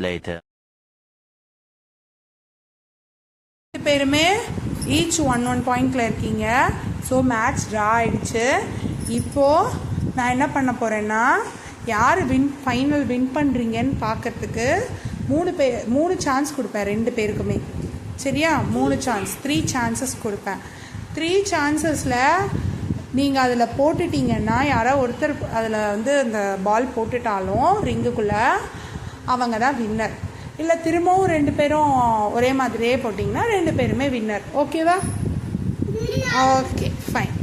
Later. பேருமே each 1 பாயிண்ட்ல இருக்கீங்க. ஸோ மேட்ச் ட்ரா ஆயிடுச்சு. இப்போது நான் என்ன பண்ண போகிறேன்னா, யார் ஃபைனல் வின் பண்ணுறீங்கன்னு பார்க்கறதுக்கு 3 சான்ஸ் கொடுப்பேன் 2 பேருக்குமே. சரியா? 3 சான்ஸ், 3 சான்சஸ் கொடுப்பேன். 3 சான்சஸில் நீங்கள் அதில் போட்டுட்டீங்கன்னா, யாரோ ஒருத்தர் அதில் அந்த பால் போட்டுட்டாலும் ரிங்குக்குள்ளே அவங்க தான் வின்னர். இல்லை திரும்பவும் 2 பேரும் ஒரே மாதிரியே போட்டிங்கன்னா 2 பேருமே வின்னர். ஓகேவா? Okay, fine.